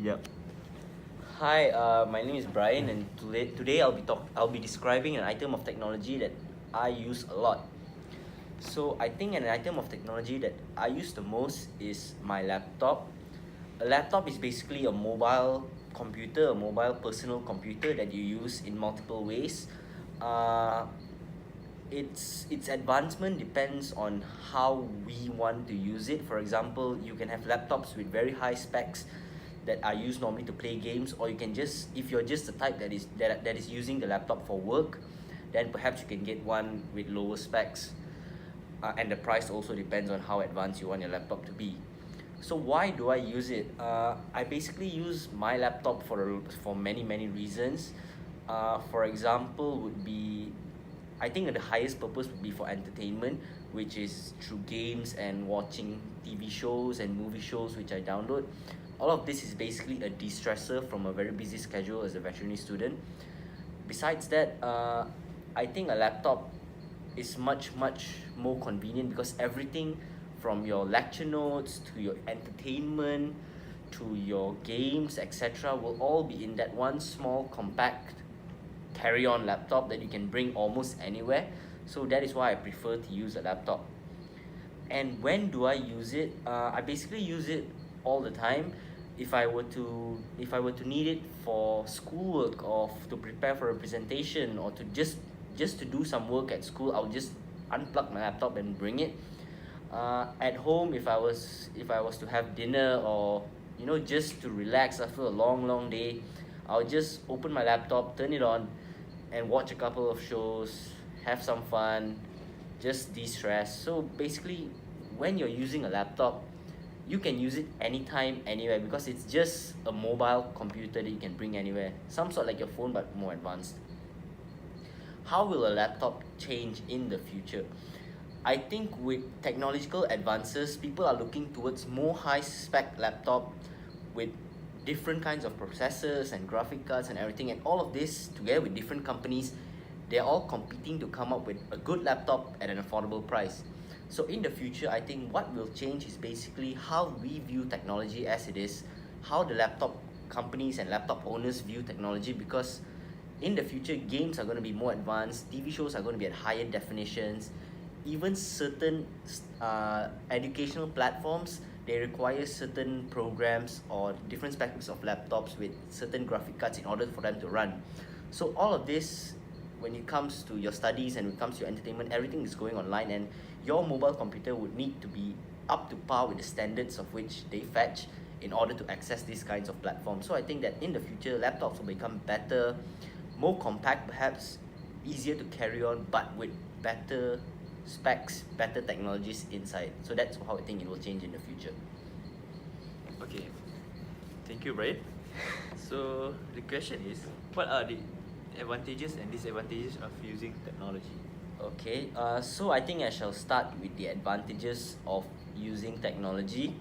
Yep. Hi, my name is Bryan, and today I'll be describing an item of technology that I use a lot. So I think an item of technology that I use the most is my laptop. A laptop is basically a mobile computer, a mobile personal computer that you use in multiple ways. Uh, its advancement depends on how we want to use it. For example, you can have laptops with very high specs that are used normally to play games, or you can just, if you're just the type that is using the laptop for work, then perhaps you can get one with lower specs. And the price also depends on how advanced you want your laptop to be. So why do I use it? I basically use my laptop for many reasons. For example, would be, I think the highest purpose would be for entertainment, which is through games and watching TV shows and movie shows which I download. All of this is basically a de-stressor from a very busy schedule as a veterinary student. Besides that, I think a laptop is much more convenient because everything from your lecture notes to your entertainment to your games, etc., will all be in that one small compact carry-on laptop that you can bring almost anywhere. So that is why I prefer to use a laptop. And when do I use it? I basically use it all the time. If I were to need it for schoolwork, or to prepare for a presentation, or to just to do some work at school, I'll just unplug my laptop and bring it. At home, if I was to have dinner, or just to relax after a long day, I'll just open my laptop, turn it on, and watch a couple of shows, have some fun, just de-stress. So basically, when you're using a laptop, you can use it anytime, anywhere, because it's just a mobile computer that you can bring anywhere. Some sort like your phone, but more advanced. How will a laptop change in the future? I think with technological advances, people are looking towards more high spec laptop with different kinds of processors and graphic cards and everything, and all of this together with different companies, they're all competing to come up with a good laptop at an affordable price. So in the future, I think what will change is basically how we view technology as it is, how the laptop companies and laptop owners view technology, because in the future, games are going to be more advanced, TV shows are going to be at higher definitions, even certain educational platforms, they require certain programs or different specs of laptops with certain graphic cards in order for them to run. So all of this, when it comes to your studies and when it comes to your entertainment, everything is going online, and your mobile computer would need to be up to par with the standards of which they fetch in order to access these kinds of platforms. So I think that in the future, laptops will become better, more compact perhaps, easier to carry on, but with better specs, better technologies inside. So that's how I think it will change in the future. Okay. Thank you, Brian. So the question is, what are the advantages and disadvantages of using technology? Okay, so I think I shall start with the advantages of using technology.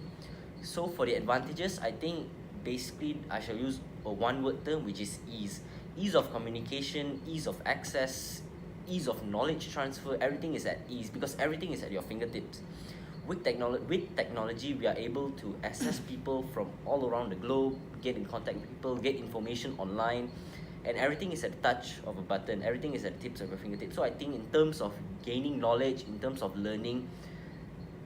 So for the advantages, I think basically I shall use a one word term, which is ease. Ease of communication, ease of access, ease of knowledge transfer, everything is at ease because everything is at your fingertips. With technology, we are able to access people from all around the globe, get in contact with people, get information online, and everything is at the touch of a button. Everything is at the tips of your fingertips. So I think in terms of gaining knowledge, in terms of learning,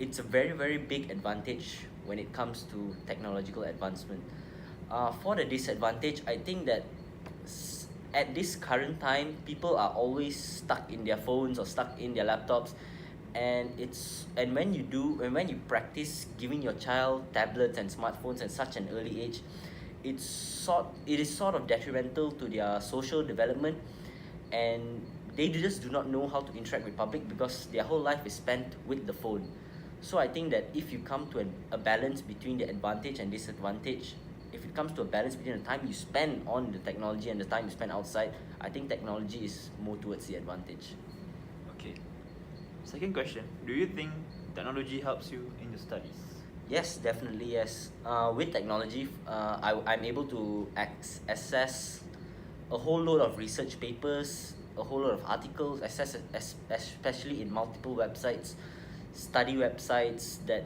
it's a very big advantage when it comes to technological advancement. For the disadvantage, I think that at this current time, people are always stuck in their phones or stuck in their laptops, and when you practice giving your child tablets and smartphones at such an early age, it is sort of detrimental to their social development, and they just do not know how to interact with public because their whole life is spent with the phone. So I think that if you come to a balance between the advantage and disadvantage, if it comes to a balance between the time you spend on the technology and the time you spend outside, I think technology is more towards the advantage. Okay. Second question, do you think technology helps you in your studies? Yes, definitely yes. With technology, I'm able to access a whole load of research papers, a whole lot of articles, especially in multiple websites, study websites that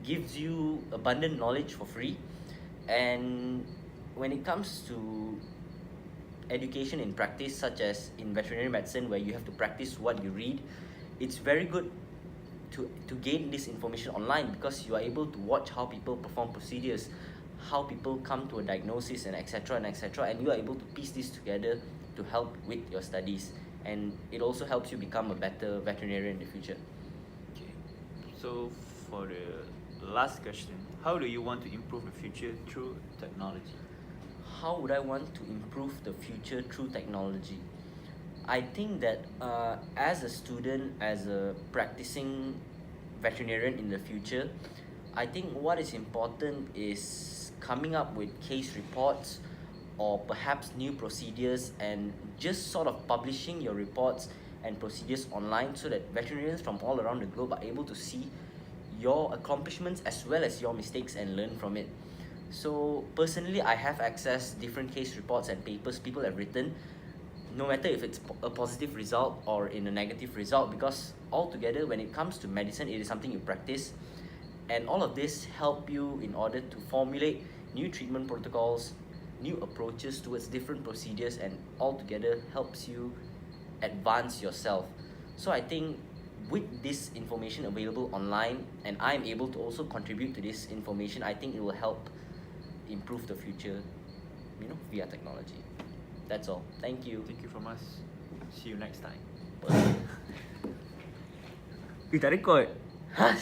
gives you abundant knowledge for free. And when it comes to education in practice, such as in veterinary medicine, where you have to practice what you read, it's very good to gain this information online, because you are able to watch how people perform procedures, how people come to a diagnosis, and etc, and etc, and you are able to piece this together to help with your studies, and it also helps you become a better veterinarian in the future. Okay. So for the last question, how do you want to improve the future through technology? How would I want to improve the future through technology? I think that as a student, as a practicing veterinarian in the future, I think what is important is coming up with case reports, or perhaps new procedures, and just sort of publishing your reports and procedures online, so that veterinarians from all around the globe are able to see your accomplishments as well as your mistakes and learn from it. So personally, I have accessed different case reports and papers people have written, no matter if it's a positive result or in a negative result, because altogether, when it comes to medicine, it is something you practice, and all of this help you in order to formulate new treatment protocols, new approaches towards different procedures, and altogether helps you advance yourself. So I think with this information available online, and I'm able to also contribute to this information, I think it will help improve the future, via technology. That's all. Thank you. Thank you from us. See you next time. Kita record. Huh?